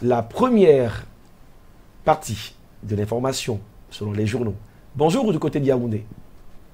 la première partie de l'information selon les journaux. Bonjour du côté de Yaoundé.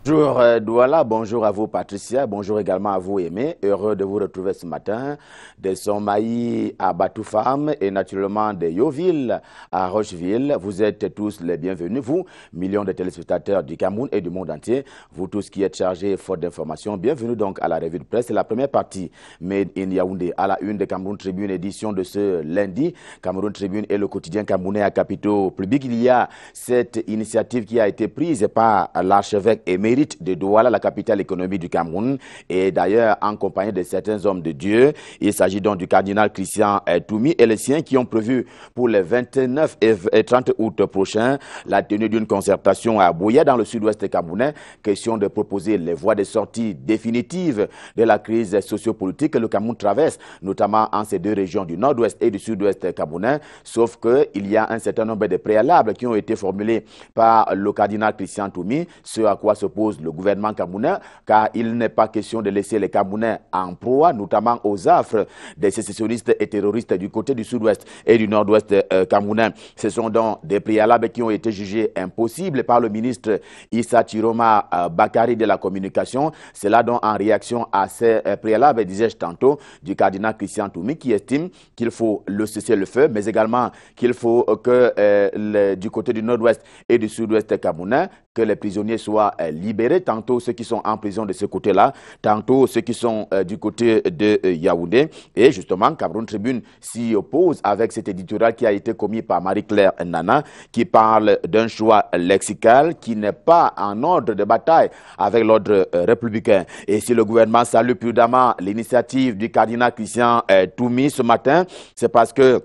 Bonjour Douala, bonjour à vous Patricia, bonjour également à vous Aimé. Heureux de vous retrouver ce matin de Somaï à Batoufam et naturellement de Yoville à Rocheville. Vous êtes tous les bienvenus, vous, millions de téléspectateurs du Cameroun et du monde entier. Vous tous qui êtes chargés faute d'informations, bienvenue donc à la revue de presse. C'est la première partie Made in Yaoundé à la une de Cameroun Tribune, édition de ce lundi. Cameroun Tribune est le quotidien camerounais à capitaux publics. Il y a cette initiative qui a été prise par l'archevêque Aimé de Douala, la capitale économique du Cameroun, et d'ailleurs en compagnie de certains hommes de Dieu. Il s'agit donc du cardinal Christian Toumi et les siens qui ont prévu pour les 29 et 30 août prochains la tenue d'une concertation à Boya dans le sud-ouest camerounais. Question de proposer les voies de sortie définitives de la crise sociopolitique que le Cameroun traverse, notamment en ces deux régions du nord-ouest et du sud-ouest camerounais. Sauf qu'il y a un certain nombre de préalables qui ont été formulés par le cardinal Christian Toumi, ce à quoi se pose le gouvernement camerounais, car il n'est pas question de laisser les Camerounais en proie, notamment aux affres des sécessionnistes et terroristes du côté du sud-ouest et du nord-ouest camerounais. Ce sont donc des préalables qui ont été jugés impossibles par le ministre Issa Chiroma Bakari de la communication. C'est là donc en réaction à ces préalables, disais-je tantôt, du cardinal Christian Toumi qui estime qu'il faut le cessez-le-feu, mais également qu'il faut que du côté du nord-ouest et du sud-ouest camerounais, que les prisonniers soient libérés, tantôt ceux qui sont en prison de ce côté-là, tantôt ceux qui sont du côté de Yaoundé. Et justement, Cameroun Tribune s'y oppose avec cet éditorial qui a été commis par Marie-Claire Nana, qui parle d'un choix lexical qui n'est pas en ordre de bataille avec l'ordre républicain. Et si le gouvernement salue prudemment l'initiative du cardinal Christian Toumi ce matin, c'est parce que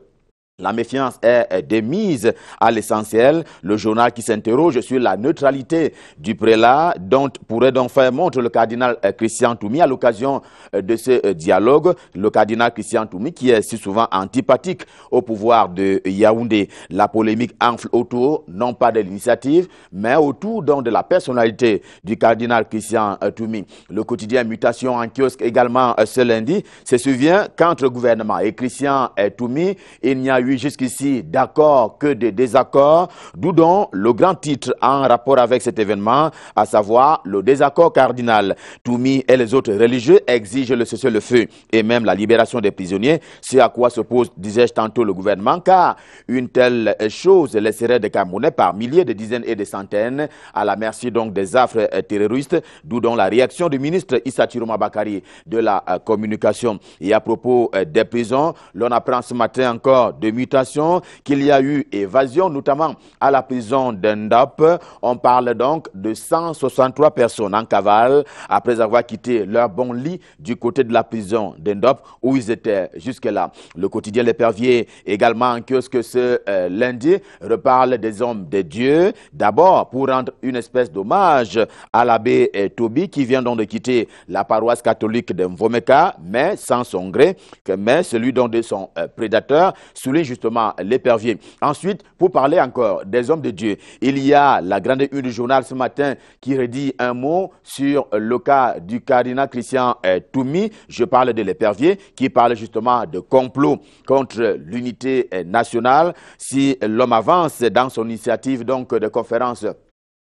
la méfiance est démise à l'essentiel. Le journal qui s'interroge sur la neutralité du prélat dont pourrait donc faire montre le cardinal Christian Toumi à l'occasion de ce dialogue. Le cardinal Christian Toumi qui est si souvent antipathique au pouvoir de Yaoundé. La polémique enfle autour, non pas de l'initiative, mais autour donc de la personnalité du cardinal Christian Toumi. Le quotidien Mutation en kiosque également ce lundi se souvient qu'entre gouvernement et Christian Toumi, il n'y a eu jusqu'ici d'accord que des désaccords, d'où donc le grand titre en rapport avec cet événement, à savoir le désaccord cardinal. Toumi et les autres religieux exigent le cessez-le-feu et même la libération des prisonniers, c'est à quoi s'oppose, disais-je tantôt, le gouvernement, car une telle chose laisserait des Camerounais par milliers, de dizaines et de centaines à la merci donc des affres terroristes, d'où donc la réaction du ministre Issa Chiroma Bakari de la communication. Et à propos des prisons, l'on apprend ce matin encore de mutation, qu'il y a eu évasion, notamment à la prison d'Endop. On parle donc de 163 personnes en cavale après avoir quitté leur bon lit du côté de la prison d'Endop où ils étaient jusque-là. Le quotidien L'Épervier, également en kiosque ce lundi, reparle des hommes de Dieu. D'abord, pour rendre une espèce d'hommage à l'abbé Toby qui vient donc de quitter la paroisse catholique de Mvomeka, mais sans son gré, mais celui donc de son prédateur, souligne justement L'Épervier. Ensuite, pour parler encore des hommes de Dieu, il y a la grande une du journal ce matin qui redit un mot sur le cas du cardinal Christian Toumi. Je parle de L'Épervier qui parle justement de complot contre l'unité nationale. Si l'homme avance dans son initiative donc de conférence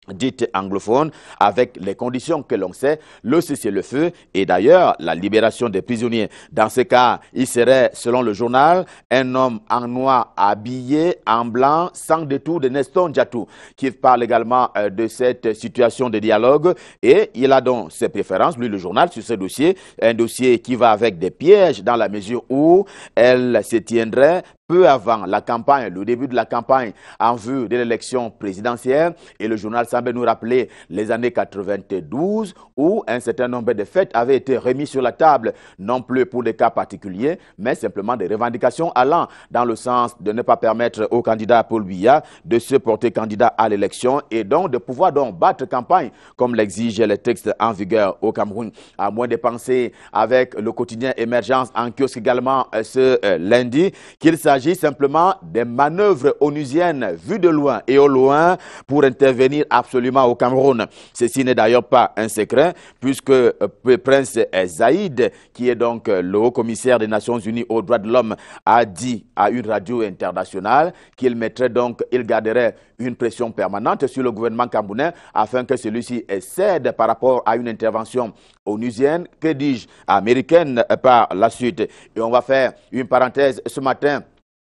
dite anglophone, avec les conditions que l'on sait, le cessez-le-feu et d'ailleurs la libération des prisonniers. Dans ce cas, il serait, selon le journal, un homme en noir habillé en blanc sans détour de Nestor Ndiatou, qui parle également de cette situation de dialogue et il a donc ses préférences, lui le journal, sur ce dossier, un dossier qui va avec des pièges dans la mesure où elle se tiendrait peu avant la campagne, le début de la campagne en vue de l'élection présidentielle. Et le journal semble nous rappeler les années 92 où un certain nombre de faits avaient été remis sur la table, non plus pour des cas particuliers, mais simplement des revendications allant dans le sens de ne pas permettre au candidat Paul Biya de se porter candidat à l'élection et donc de pouvoir donc battre campagne comme l'exigent les textes en vigueur au Cameroun. À moins de penser avec le quotidien Émergence en kiosque également ce lundi qu'il s'agit s'agit simplement des manœuvres onusiennes vues de loin et au loin pour intervenir absolument au Cameroun. Ceci n'est d'ailleurs pas un secret puisque Prince Zaïd, qui est donc le haut-commissaire des Nations Unies aux droits de l'homme, a dit à une radio internationale qu'il garderait une pression permanente sur le gouvernement camerounais afin que celui-ci cède par rapport à une intervention onusienne, que dis-je, américaine par la suite. Et on va faire une parenthèse ce matin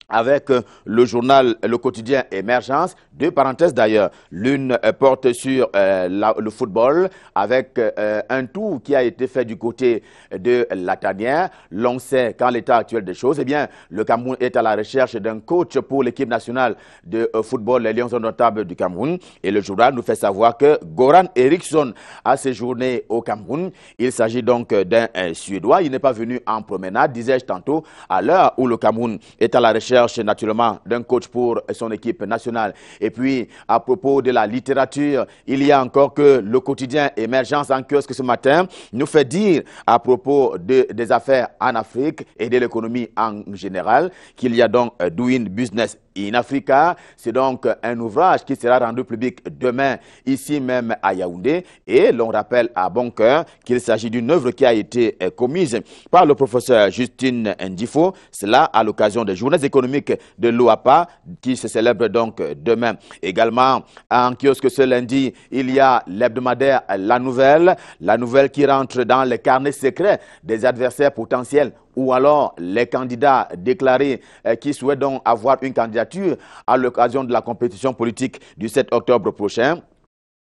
avec le journal Le Quotidien Émergence, deux parenthèses d'ailleurs. L'une porte sur le football avec un tour qui a été fait du côté de la tanière. L'on sait qu'en l'état actuel des choses, eh bien, le Cameroun est à la recherche d'un coach pour l'équipe nationale de football, les Lions indomptables du Cameroun. Et le journal nous fait savoir que Goran Eriksson a séjourné au Cameroun. Il s'agit donc d'un Suédois. Il n'est pas venu en promenade, disais-je tantôt, à l'heure où le Cameroun est à la recherche naturellement d'un coach pour son équipe nationale. Et puis, à propos de la littérature, il y a encore que le quotidien Émergence en kiosque ce matin nous fait dire à propos des affaires en Afrique et de l'économie en général qu'il y a donc Doing Business in Africa. C'est donc un ouvrage qui sera rendu public demain ici même à Yaoundé et l'on rappelle à bon cœur qu'il s'agit d'une œuvre qui a été commise par le professeur Justine Ndifo, cela à l'occasion des journées économiques de l'OAPA qui se célèbrent donc demain. Également en kiosque ce lundi, il y a l'hebdomadaire La Nouvelle qui rentre dans les carnets secrets des adversaires potentiels ou alors les candidats déclarés qui souhaitent donc avoir une candidature à l'occasion de la compétition politique du 7 octobre prochain.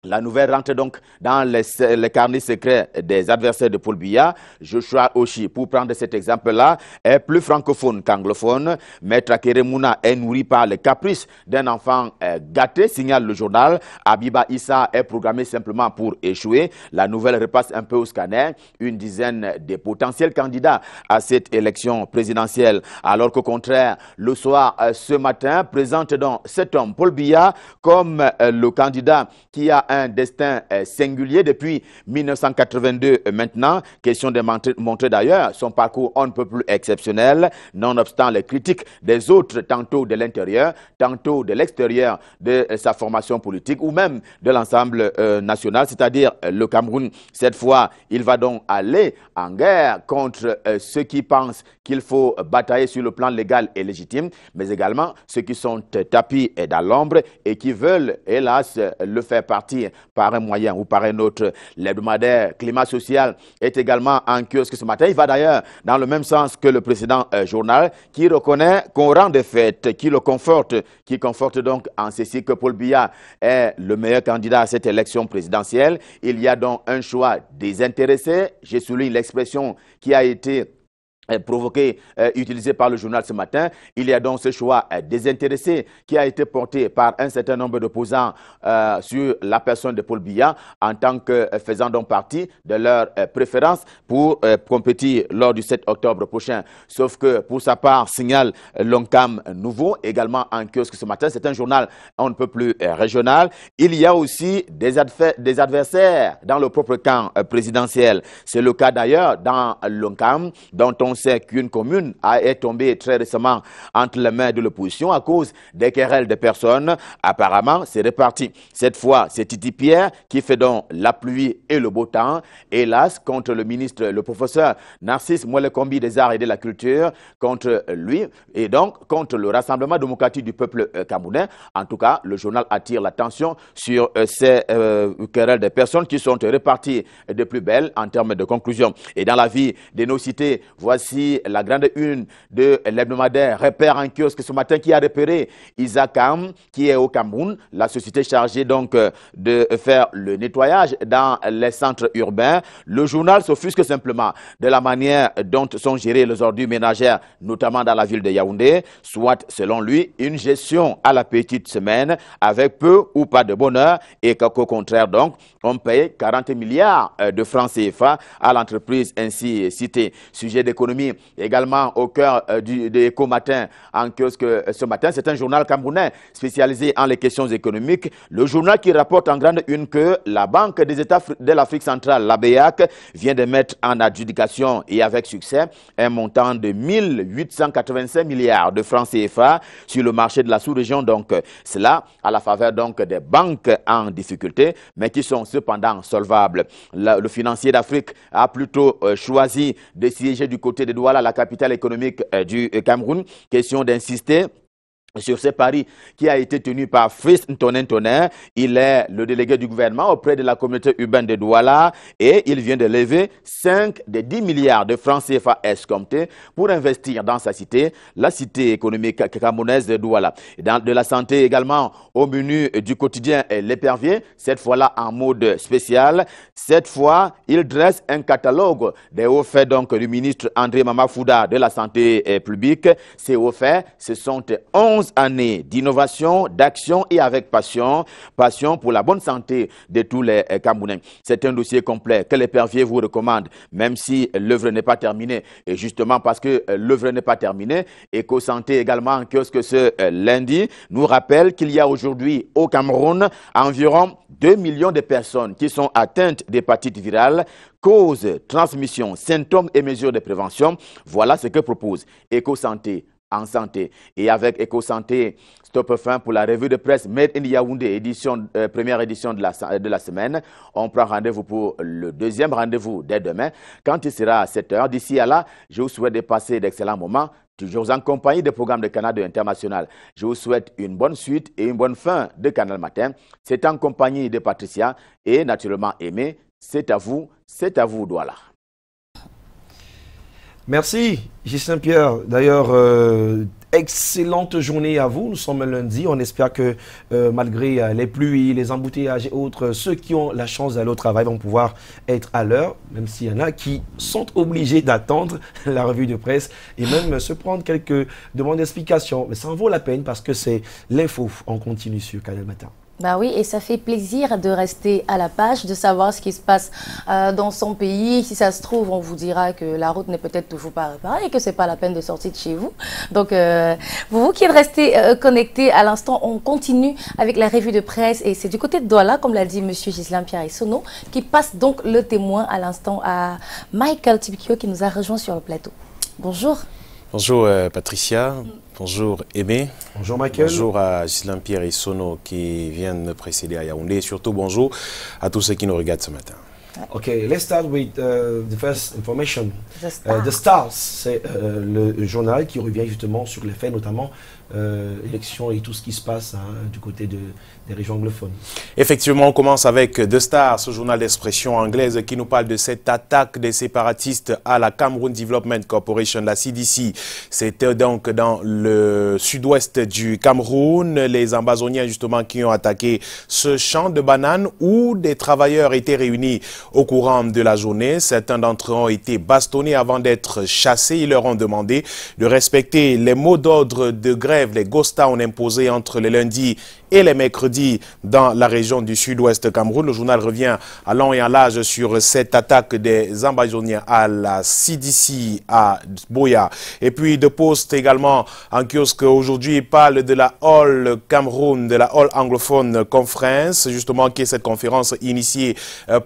La Nouvelle rentre donc dans les carnets secrets des adversaires de Paul Biya. Joshua Oshi, pour prendre cet exemple-là, est plus francophone qu'anglophone. Maître Akeremouna est nourri par les caprices d'un enfant gâté, signale le journal. Abiba Issa est programmé simplement pour échouer. La Nouvelle repasse un peu au scanner une dizaine de potentiels candidats à cette élection présidentielle. Alors qu'au contraire, le soir, ce matin, présente donc cet homme, Paul Biya, comme le candidat qui a un destin singulier depuis 1982 maintenant. Question de montrer d'ailleurs son parcours on ne peut plus exceptionnel, nonobstant les critiques des autres, tantôt de l'intérieur, tantôt de l'extérieur de sa formation politique ou même de l'ensemble national, c'est-à-dire le Cameroun. Cette fois, il va donc aller en guerre contre ceux qui pensent qu'il faut batailler sur le plan légal et légitime, mais également ceux qui sont tapis dans l'ombre et qui veulent, hélas, le faire partir par un moyen ou par un autre. L'hebdomadaire Climat Social est également en kiosque ce matin. Il va d'ailleurs dans le même sens que le précédent journal qui reconnaît qu'on rend des fêtes, qui conforte donc en ceci que Paul Biya est le meilleur candidat à cette élection présidentielle. Il y a donc un choix désintéressé. Je souligne l'expression qui a été utilisé par le journal ce matin. Il y a donc ce choix désintéressé qui a été porté par un certain nombre d'opposants sur la personne de Paul Biya en tant que faisant donc partie de leur préférence pour compétir lors du 7 octobre prochain. Sauf que pour sa part, signale l'ONCAM Nouveau, également en kiosque ce matin, c'est un journal on ne peut plus régional. Il y a aussi des adversaires dans le propre camp présidentiel. C'est le cas d'ailleurs dans l'ONCAM, dont on sait qu'une commune est tombée très récemment entre les mains de l'opposition à cause des querelles de personnes. Apparemment, c'est réparti. Cette fois, c'est Titi Pierre qui fait donc la pluie et le beau temps. Hélas, contre le ministre, le professeur Narcisse Mwelekombi des Arts et de la Culture, contre lui et donc contre le Rassemblement démocratique du peuple camerounais. En tout cas, le journal attire l'attention sur ces querelles de personnes qui sont réparties de plus belle en termes de conclusion. Et dans la vie de nos cités, voici la grande une de l'hebdomadaire Repère en kiosque ce matin qui a repéré Isacam qui est au Cameroun, la société chargée donc de faire le nettoyage dans les centres urbains. Le journal s'offusque simplement de la manière dont sont gérées les ordures ménagères, notamment dans la ville de Yaoundé, soit selon lui une gestion à la petite semaine avec peu ou pas de bonheur et qu'au contraire donc on paye 40 milliards de francs CFA à l'entreprise ainsi citée. Sujet d'économie l'économie, également au cœur de Éco-Matin en kiosque ce matin. C'est un journal camerounais spécialisé en les questions économiques. Le journal qui rapporte en grande une que la Banque des États de l'Afrique centrale, la BEAC, vient de mettre en adjudication et avec succès un montant de 1885 milliards de francs CFA sur le marché de la sous-région. Donc, cela à la faveur donc des banques en difficulté, mais qui sont cependant solvables. Le financier d'Afrique a plutôt choisi de siéger du côté de Douala, la capitale économique du Cameroun. Question d'insister sur ce pari qui a été tenu par Fritz Ntonen. Il est le délégué du gouvernement auprès de la communauté urbaine de Douala et il vient de lever 5 des 10 milliards de francs CFA escomptés pour investir dans sa cité, la cité économique camerounaise de Douala. De la santé également au menu du quotidien L'Épervier, cette fois-là en mode spécial. Cette fois, il dresse un catalogue des hauts faits donc du ministre André Mamafouda de la santé publique. Ces hauts faits, ce sont 11 années d'innovation, d'action et avec passion pour la bonne santé de tous les Camerounais. C'est un dossier complet que l'Épervier vous recommande, même si l'œuvre n'est pas terminée. Et justement parce que l'œuvre n'est pas terminée, Éco-Santé également en kiosque ce lundi nous rappelle qu'il y a aujourd'hui au Cameroun environ 2 millions de personnes qui sont atteintes d'hépatite virale. Cause, transmission, symptômes et mesures de prévention. Voilà ce que propose Éco-Santé en santé. Et avec Éco-Santé, stop fin pour la revue de presse Made in Yaoundé, première édition de la semaine. On prend rendez-vous pour le deuxième rendez-vous dès demain, quand il sera à 7 h. D'ici à là, je vous souhaite de passer d'excellents moments, toujours en compagnie des programmes de Canal International. Je vous souhaite une bonne suite et une bonne fin de Canal Matin. C'est en compagnie de Patricia et naturellement Aimé. C'est à vous Douala. Merci, Gislain Pierre. D'ailleurs, excellente journée à vous. Nous sommes lundi. On espère que malgré les pluies, les embouteillages et autres, ceux qui ont la chance d'aller au travail vont pouvoir être à l'heure, même s'il y en a qui sont obligés d'attendre la revue de presse et même se prendre quelques demandes d'explication. Mais ça en vaut la peine parce que c'est l'info. On continue sur Canal Matin. Bah oui, et ça fait plaisir de rester à la page, de savoir ce qui se passe dans son pays. Si ça se trouve, on vous dira que la route n'est peut-être toujours pas réparée et que c'est pas la peine de sortir de chez vous. Donc, vous qui êtes restés connectés à l'instant, on continue avec la revue de presse et c'est du côté de Douala, comme l'a dit Monsieur Gislain Pierre Sono, qui passe donc le témoin à l'instant à Michael Tibikio qui nous a rejoint sur le plateau. Bonjour. Bonjour Patricia, bonjour Aimé. Bonjour Michael. Bonjour à Gislain Pierre et Sono qui viennent me précéder à Yaoundé. Et surtout bonjour à tous ceux qui nous regardent ce matin. Okay, let's start with the first information. The Stars, c'est le journal qui revient justement sur les faits, notamment élections et tout ce qui se passe du côté des régions anglophones. Effectivement, on commence avec The Star, ce journal d'expression anglaise qui nous parle de cette attaque des séparatistes à la Cameroon Development Corporation, la CDC. C'était donc dans le sud-ouest du Cameroun, les Ambazoniens justement qui ont attaqué ce champ de bananes où des travailleurs étaient réunis au courant de la journée. Certains d'entre eux ont été bastonnés avant d'être chassés. Ils leur ont demandé de respecter les mots d'ordre de grève, les ghost towns imposés entre les lundis et les mercredis dans la région du sud-ouest Cameroun. Le journal revient à long et à large sur cette attaque des Ambazoniens à la CDC à Boya. Et puis The Post également en kiosque aujourd'hui parle de la All Cameroun, de la All Anglophone Conference, justement qui est cette conférence initiée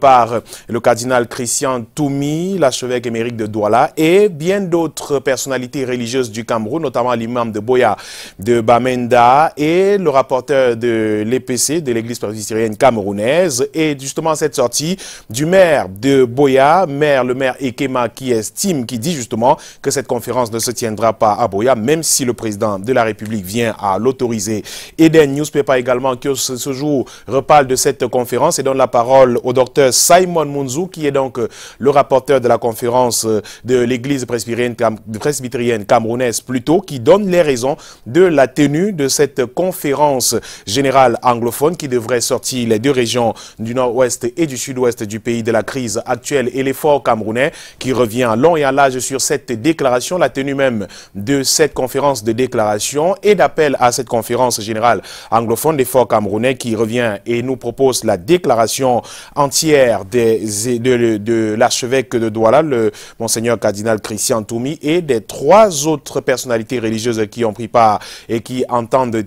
par le cardinal Christian Toumi, l'archevêque émérite de Douala et bien d'autres personnalités religieuses du Cameroun, notamment l'imam de Boya de Bamenda et le rapporteur de l'EPC, de l'église presbytérienne camerounaise. Et justement cette sortie du maire de Boya, le maire Ekema, qui dit justement que cette conférence ne se tiendra pas à Boya, même si le président de la République vient à l'autoriser. Eden Newspaper également, qui ce jour reparle de cette conférence et donne la parole au docteur Simon Munzu, qui est donc le rapporteur de la conférence de l'église presbytérienne camerounaise plutôt, qui donne les raisons de la tenue de cette conférence générale anglophone qui devrait sortir les deux régions du nord-ouest et du sud-ouest du pays de la crise actuelle et l'effort camerounais qui revient en long et en large sur cette déclaration, la tenue même de cette conférence de déclaration et d'appel à cette conférence générale anglophone, l'effort camerounais qui revient et nous propose la déclaration entière de l'archevêque de Douala, le monseigneur cardinal Christian Toumi, et des 3 autres personnalités religieuses qui ont pris part et qui entendent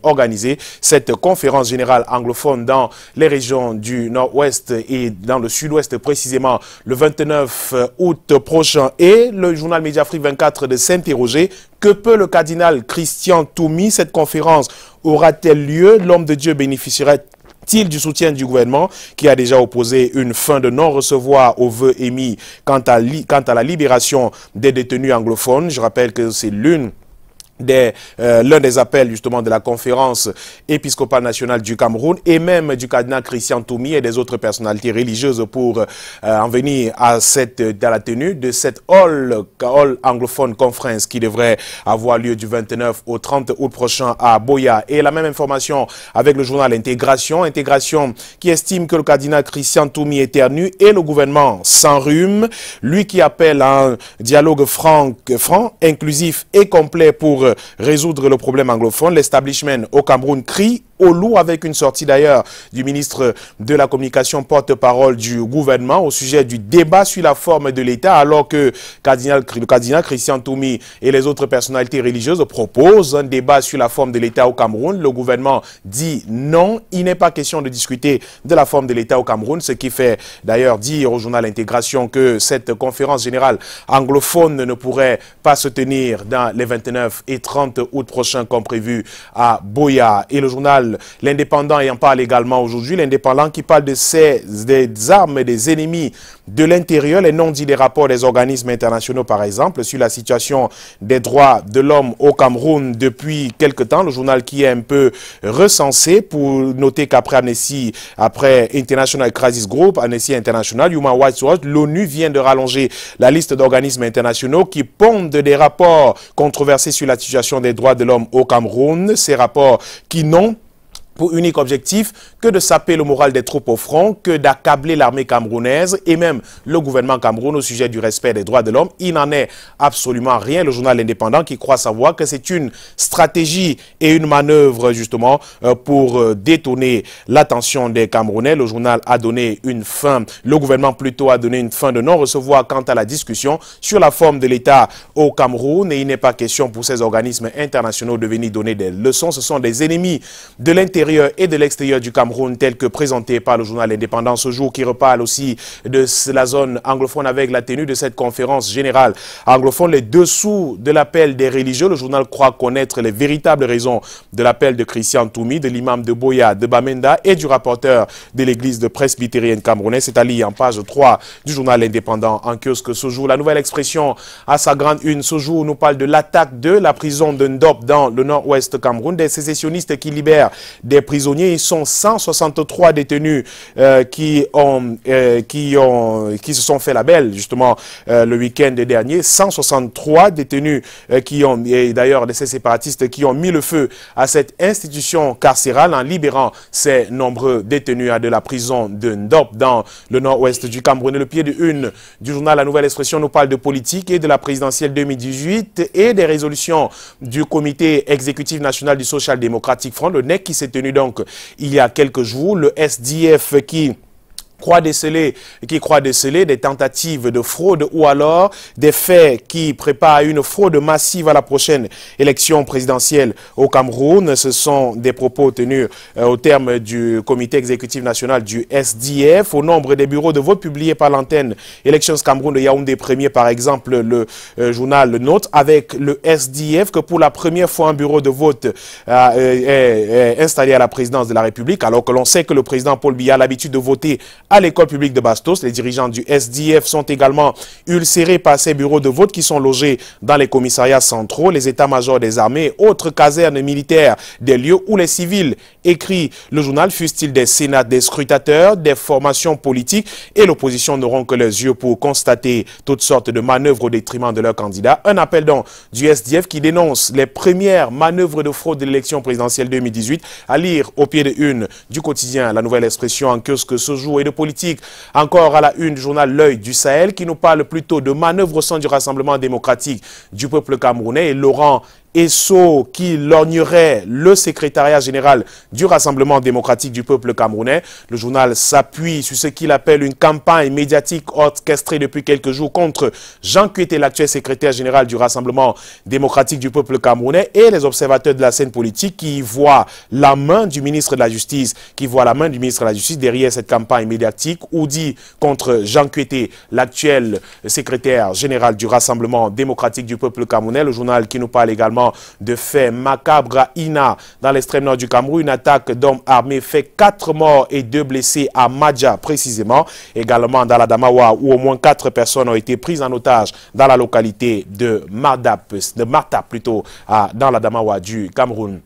organiser cette conférence générale anglophone dans les régions du nord-ouest et dans le sud-ouest précisément le 29 août prochain. Et le journal Mediafrique 24 de s'interroger: que peut le cardinal Christian Toumi? Cette conférence aura-t-elle lieu? L'homme de Dieu bénéficiera-t-il du soutien du gouvernement qui a déjà opposé une fin de non-recevoir aux vœux émis quant à la libération des détenus anglophones? Je rappelle que c'est l'un des appels justement de la conférence épiscopale nationale du Cameroun et même du cardinal Christian Toumi et des autres personnalités religieuses pour en venir à la tenue de cette All Anglophone Conference qui devrait avoir lieu du 29 au 30 août prochain à Boya. Et la même information avec le journal Intégration qui estime que le cardinal Christian Toumi éternue et le gouvernement s'enrhume, lui qui appelle à un dialogue franc, inclusif et complet pour résoudre le problème anglophone. L'establishment au Cameroun crie au loup avec une sortie d'ailleurs du ministre de la Communication, porte-parole du gouvernement au sujet du débat sur la forme de l'État, alors que le cardinal Christian Toumi et les autres personnalités religieuses proposent un débat sur la forme de l'État au Cameroun. Le gouvernement dit non, il n'est pas question de discuter de la forme de l'État au Cameroun, ce qui fait d'ailleurs dire au journal Intégration que cette conférence générale anglophone ne pourrait pas se tenir dans les 29 et 30 août prochains comme prévu à Boya. Et le journal L'Indépendant en parle également aujourd'hui. L'Indépendant qui parle des armes des ennemis de l'intérieur, les non-dits des rapports des organismes internationaux par exemple, sur la situation des droits de l'homme au Cameroun depuis quelque temps. Le journal qui est un peu recensé pour noter qu'après Amnesty, après International Crisis Group, Amnesty International, Human Rights Watch, l'ONU vient de rallonger la liste d'organismes internationaux qui pondent des rapports controversés sur la situation des droits de l'homme au Cameroun. Ces rapports qui n'ont pour unique objectif que de saper le moral des troupes au front, que d'accabler l'armée camerounaise et même le gouvernement cameroun au sujet du respect des droits de l'homme. Il n'en est absolument rien. Le journal Indépendant qui croit savoir que c'est une stratégie et une manœuvre justement pour détourner l'attention des Camerounais. Le journal a donné une fin, le gouvernement plutôt a donné une fin de non-recevoir quant à la discussion sur la forme de l'État au Cameroun et il n'est pas question pour ces organismes internationaux de venir donner des leçons. Ce sont des ennemis de l'intérieur et de l'extérieur du Cameroun tel que présenté par le journal Indépendant ce jour qui reparle aussi de la zone anglophone avec la tenue de cette conférence générale anglophone. Les dessous de l'appel des religieux, le journal croit connaître les véritables raisons de l'appel de Christian Toumi, de l'imam de Boya, de Bamenda et du rapporteur de l'église de presbytérienne camerounaise. C'est Ali en page 3 du journal Indépendant en kiosque ce jour. La Nouvelle Expression à sa grande une ce jour nous parle de l'attaque de la prison de Ndop dans le nord-ouest Cameroun, des sécessionnistes qui libèrent des prisonniers. Ils sont 163 détenus qui se sont fait la belle justement le week-end dernier. 163 détenus qui ont, et d'ailleurs ces séparatistes qui ont mis le feu à cette institution carcérale en libérant ces nombreux détenus de la prison de Ndop dans le nord-ouest du Cameroun. Et le pied de une du journal La Nouvelle Expression nous parle de politique et de la présidentielle 2018 et des résolutions du comité exécutif national du Social Democratic Front, le NEC, qui s'est tenu donc il y a quelques jours. Le SDF qui croit déceler des tentatives de fraude ou alors des faits qui préparent une fraude massive à la prochaine élection présidentielle au Cameroun. Ce sont des propos tenus au terme du comité exécutif national du SDF. Au nombre des bureaux de vote publiés par l'antenne Elections Cameroun de Yaoundé Premier, par exemple, le journal note avec le SDF que pour la première fois un bureau de vote est installé à la présidence de la République, alors que l'on sait que le président Paul Biya a l'habitude de voter à l'école publique de Bastos. Les dirigeants du SDF sont également ulcérés par ces bureaux de vote qui sont logés dans les commissariats centraux, les états-majors des armées et autres casernes militaires, des lieux où les civils, écrit le journal, fussent-ils des sénats, des scrutateurs, des formations politiques, et l'opposition n'auront que les yeux pour constater toutes sortes de manœuvres au détriment de leurs candidats. Un appel donc du SDF qui dénonce les premières manœuvres de fraude de l'élection présidentielle 2018, à lire au pied de une du quotidien La Nouvelle Expression en kiosque ce jour, et de politique encore à la une du journal L'Œil du Sahel qui nous parle plutôt de manœuvres au sein du Rassemblement démocratique du peuple camerounais, et Laurent Esso qui lorgnerait le secrétariat général du Rassemblement démocratique du peuple camerounais. Le journal s'appuie sur ce qu'il appelle une campagne médiatique orchestrée depuis quelques jours contre Jean Kuete, l'actuel secrétaire général du Rassemblement démocratique du peuple camerounais, et les observateurs de la scène politique qui voient la main du ministre de la Justice, derrière cette campagne médiatique ou dit contre Jean Kuete, l'actuel secrétaire général du Rassemblement démocratique du peuple camerounais. Le journal qui nous parle également de faits macabres à Ina, dans l'extrême nord du Cameroun. Une attaque d'hommes armés fait 4 morts et 2 blessés à Madja précisément. Également dans la Damawa, où au moins 4 personnes ont été prises en otage dans la localité de Marta dans la Damawa du Cameroun.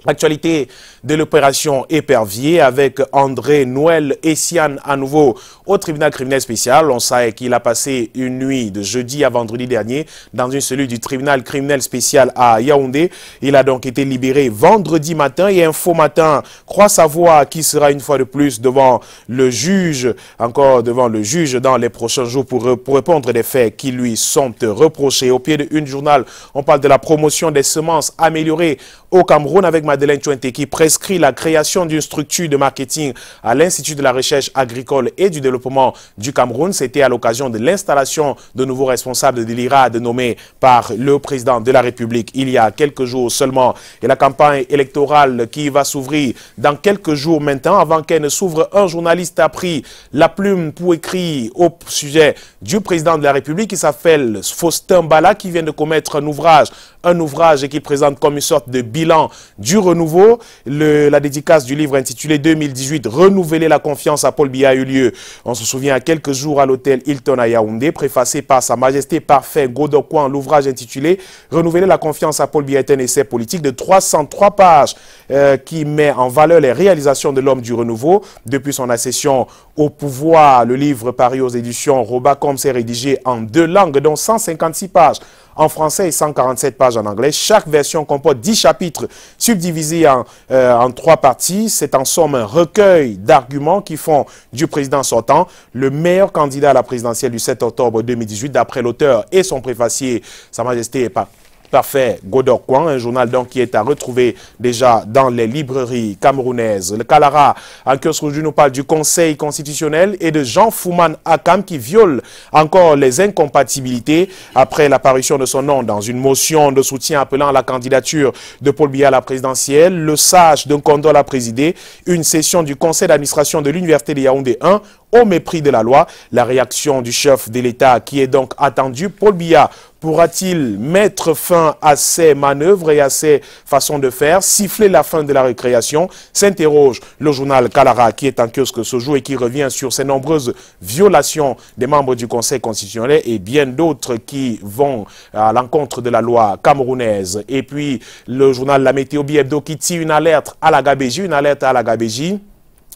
L'actualité de l'opération Épervier avec André Noël Essiane à nouveau au tribunal criminel spécial. On sait qu'il a passé une nuit de jeudi à vendredi dernier dans une cellule du tribunal criminel spécial à Yaoundé. Il a donc été libéré vendredi matin, et Info Matin croit savoir qui sera une fois de plus devant le juge, dans les prochains jours pour répondre des faits qui lui sont reprochés. Au pied d'une journal, on parle de la promotion des semences améliorées au Cameroun avec Madeleine Chouente qui prescrit la création d'une structure de marketing à l'Institut de la recherche agricole et du développement du Cameroun. C'était à l'occasion de l'installation de nouveaux responsables de l'IRAD nommés par le président de la République il y a quelques jours seulement. Et la campagne électorale qui va s'ouvrir dans quelques jours maintenant, avant qu'elle ne s'ouvre, un journaliste a pris la plume pour écrire au sujet du président de la République qui s'appelle Faustin Bala, qui vient de commettre un ouvrage et qui présente comme une sorte de bilan du renouveau. La dédicace du livre intitulé 2018 Renouveler la confiance à Paul Biya a eu lieu, on se souvient, à quelques jours à l'hôtel Hilton à Yaoundé, préfacé par Sa Majesté Parfait Godokwan. L'ouvrage intitulé Renouveler la confiance à Paul Biya est un essai politique de 303 pages qui met en valeur les réalisations de l'homme du renouveau depuis son accession au pouvoir. Le livre paru aux éditions Robacom s'est rédigé en 2 langues, dont 156 pages en français et 147 pages en anglais. Chaque version comporte 10 chapitres subdivisés en 3 parties. C'est en somme un recueil d'arguments qui font du président sortant le meilleur candidat à la présidentielle du 7 octobre 2018 d'après l'auteur et son préfacier, Sa Majesté Parfait Godokwan, un journal donc qui est à retrouver déjà dans les librairies camerounaises. Le Kalara, en kiosque nous parle du Conseil constitutionnel et de Jean Fouman Akam qui viole encore les incompatibilités après l'apparition de son nom dans une motion de soutien appelant à la candidature de Paul Biya à la présidentielle. Le sage d'un condol a présidé une session du conseil d'administration de l'université de Yaoundé 1 au mépris de la loi. La réaction du chef de l'État qui est donc attendue. Paul Biya pourra-t-il mettre fin à ces manœuvres et à ces façons de faire, siffler la fin de la récréation? S'interroge le journal Kalara qui est en kiosque ce jour et qui revient sur ces nombreuses violations des membres du Conseil constitutionnel et bien d'autres qui vont à l'encontre de la loi camerounaise. Et puis le journal La Météo Bi-Hebdo qui tire une alerte à la Gabégie,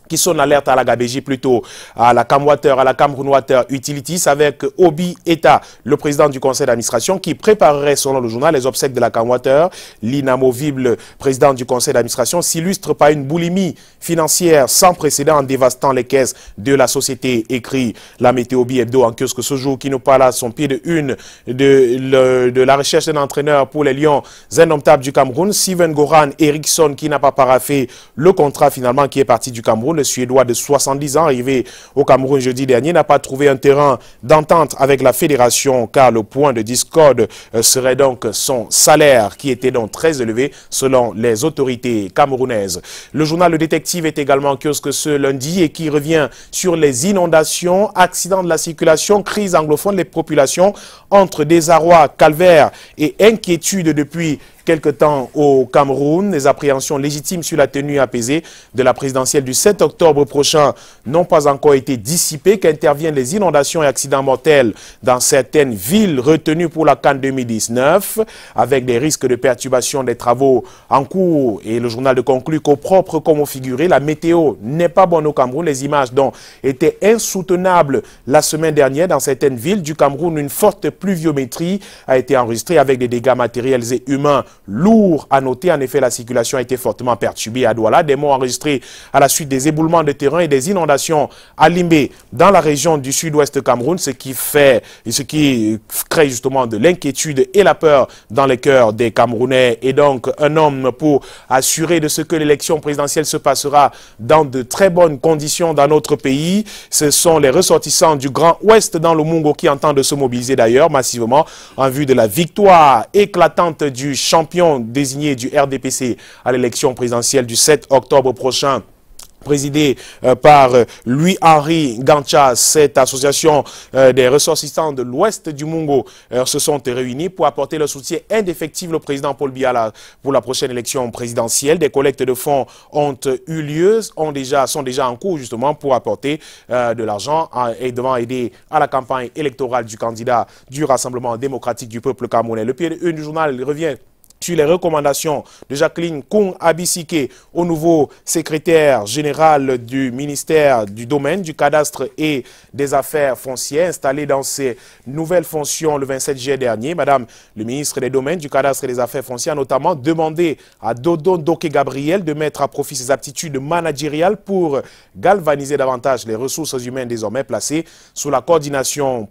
qui sonne l'alerte à la Gabégie, plutôt à la Camwater, à la Cameroun Water Utilities, avec Obi Eta, le président du conseil d'administration, qui préparerait, selon le journal, les obsèques de la Camwater. L'inamovible président du conseil d'administration s'illustre par une boulimie financière sans précédent en dévastant les caisses de la société, écrit La Météo Bi-Hebdo en kiosque ce jour, qui nous parle à son pied de une de la recherche d'un entraîneur pour les Lions indomptables du Cameroun, Steven Goran Eriksson, qui n'a pas paraphé le contrat finalement qui est parti du Cameroun. Le Suédois de 70 ans, arrivé au Cameroun jeudi dernier, n'a pas trouvé un terrain d'entente avec la fédération car le point de discorde serait donc son salaire qui était donc très élevé selon les autorités camerounaises. Le journal Le Détective est également en kiosque ce lundi et qui revient sur les inondations, accidents de la circulation, crise anglophone, les populations entre désarroi, calvaire et inquiétude depuis quelque temps au Cameroun. Les appréhensions légitimes sur la tenue apaisée de la présidentielle du 7 octobre prochain n'ont pas encore été dissipées qu'interviennent les inondations et accidents mortels dans certaines villes retenues pour la CAN 2019, avec des risques de perturbation des travaux en cours. Et le journal de conclut qu'au propre comme au figuré, la météo n'est pas bonne au Cameroun. Les images dont étaient insoutenables la semaine dernière dans certaines villes du Cameroun. Une forte pluviométrie a été enregistrée avec des dégâts matériels et humains lourds à noter. En effet, la circulation a été fortement perturbée à Douala. Des morts enregistrés à la suite des éboulements de terrain et des inondations à Limbé dans la région du sud-ouest Cameroun, ce qui crée justement de l'inquiétude et la peur dans les cœurs des Camerounais. Et donc, un homme pour assurer de ce que l'élection présidentielle se passera dans de très bonnes conditions dans notre pays. Ce sont les ressortissants du Grand Ouest dans le Mungo qui entendent se mobiliser d'ailleurs massivement en vue de la victoire éclatante du champion désigné du RDPC à l'élection présidentielle du 7 octobre prochain. Présidé par Louis-Henri Gancha. Cette association des ressortissants de l'ouest du Mungo se sont réunis pour apporter le soutien indéfectible au président Paul Biya pour la prochaine élection présidentielle. Des collectes de fonds ont eu lieu, sont déjà en cours justement pour apporter de l'argent et devant aider à la campagne électorale du candidat du Rassemblement démocratique du peuple camerounais. Le pied de une du journal revient sur les recommandations de Jacqueline Koung Abisike au nouveau secrétaire général du ministère du domaine, du cadastre et des affaires foncières, installé dans ses nouvelles fonctions le 27 juillet dernier. Madame le ministre des domaines, du cadastre et des affaires foncières a notamment demandé à Dodo Ndoké Gabriel de mettre à profit ses aptitudes managériales pour galvaniser davantage les ressources humaines désormais placées sous sa coordination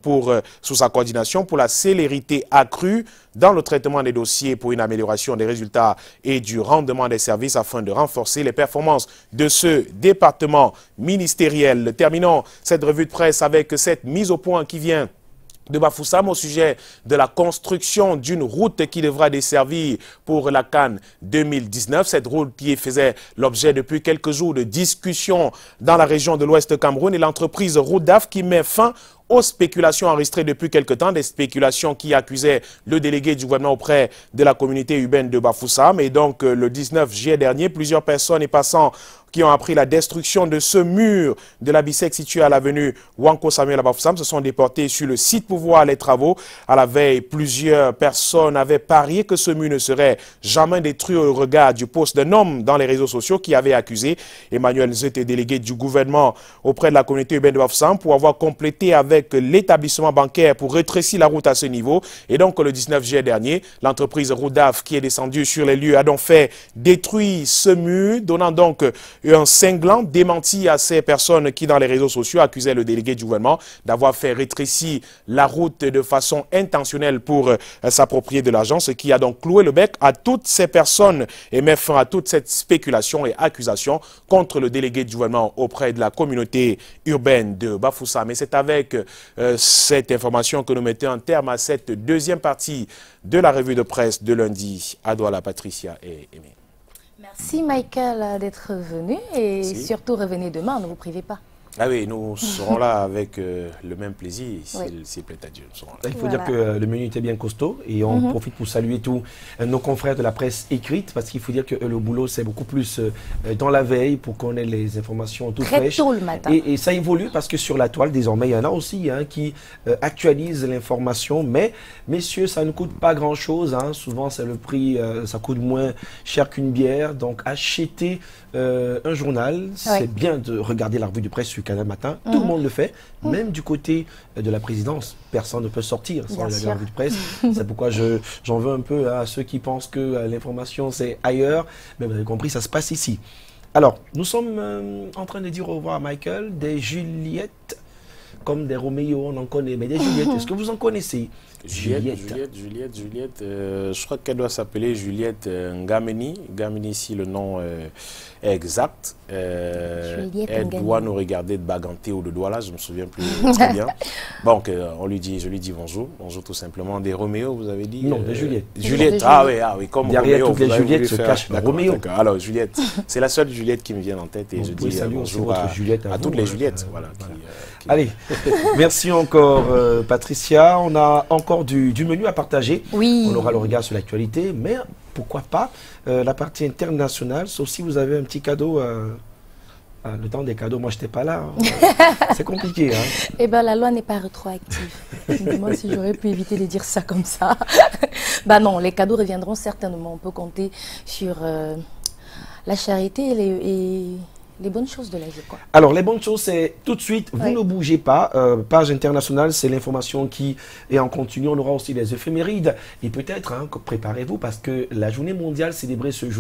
pour la célérité accrue dans le traitement des dossiers pour une amélioration des résultats et du rendement des services afin de renforcer les performances de ce département ministériel. Terminons cette revue de presse avec cette mise au point qui vient de Bafoussam au sujet de la construction d'une route qui devra desservir pour la CAN 2019. Cette route qui faisait l'objet depuis quelques jours de discussions dans la région de l'Ouest Cameroun et l'entreprise Roudaf qui met fin aux spéculations enregistrées depuis quelque temps, des spéculations qui accusaient le délégué du gouvernement auprès de la communauté urbaine de Bafoussam. Et donc, le 19 juillet dernier, plusieurs personnes et passants qui ont appris la destruction de ce mur de la BICEC situé à l'avenue Wanko Samuel à Bafoussam se sont déportés sur le site pour voir les travaux. À la veille, plusieurs personnes avaient parié que ce mur ne serait jamais détruit au regard du poste d'un homme dans les réseaux sociaux qui avait accusé Emmanuel Zete, délégué du gouvernement auprès de la communauté urbaine de Bafoussam, pour avoir complété avec l'établissement bancaire pour rétrécir la route à ce niveau. Et donc, le 19 juillet dernier, l'entreprise Roudaf qui est descendue sur les lieux a donc fait détruire ce mur, donnant donc un cinglant démenti à ces personnes qui, dans les réseaux sociaux, accusaient le délégué du gouvernement d'avoir fait rétrécir la route de façon intentionnelle pour s'approprier de l'argent, ce qui a donc cloué le bec à toutes ces personnes et met fin à toute cette spéculation et accusation contre le délégué du gouvernement auprès de la communauté urbaine de Bafoussam. Et c'est avec cette information que nous mettons un terme à cette deuxième partie de la revue de presse de lundi. À Douala, Patricia et Aimé. Merci Michael d'être venu et surtout revenez demain, ne vous privez pas. Ah oui, nous serons là avec le même plaisir, s'il plaît à Dieu. Il faut dire que le menu était bien costaud et on profite pour saluer tous nos confrères de la presse écrite parce qu'il faut dire que le boulot c'est beaucoup plus dans la veille pour qu'on ait les informations toutes fraîches. Très tôt le matin. Et ça évolue parce que sur la toile désormais il y en a aussi qui actualisent l'information, mais messieurs ça ne coûte pas grand chose, souvent c'est le prix, ça coûte moins cher qu'une bière, donc achetez un journal, c'est bien de regarder la revue de presse sur Canal Matin, tout le monde le fait, même du côté de la présidence, personne ne peut sortir sans regarder la revue de presse, c'est pourquoi j'en veux un peu à ceux qui pensent que l'information c'est ailleurs, mais vous avez compris, ça se passe ici. Alors, nous sommes en train de dire au revoir à Michael, des Juliettes, comme des Roméo, on en connaît, mais des Juliettes, est-ce que vous en connaissez? Juliette, je crois qu'elle doit s'appeler Juliette Ngameni. Ngameni, si le nom est exact. Elle doit nous regarder de Baganté ou de Douala, je ne me souviens plus très bien. Donc, je lui dis bonjour. Bonjour tout simplement. Des Roméo, vous avez dit? Non, des Juliette. Juliette, oui, comme derrière Roméo, toutes les Juliettes se cache Roméo. Alors, Juliette, c'est la seule Juliette qui me vient en tête et je dis bonjour à toutes les Juliettes. Voilà, allez, merci encore Patricia. On a encore du menu à partager. Oui. On aura le regard sur l'actualité, mais pourquoi pas la partie internationale, sauf si vous avez un petit cadeau. Le temps des cadeaux, moi, je n'étais pas là. C'est compliqué. Hein. Eh bien, la loi n'est pas rétroactive. Dis-moi si j'aurais pu éviter de dire ça comme ça. Bah non, les cadeaux reviendront certainement. On peut compter sur la charité et les bonnes choses de la vie, quoi. Alors, les bonnes choses, c'est tout de suite, vous ne bougez pas. Page internationale, c'est l'information qui est en continu. On aura aussi les éphémérides. Et peut-être, hein, préparez-vous, parce que la journée mondiale célébrée ce jour.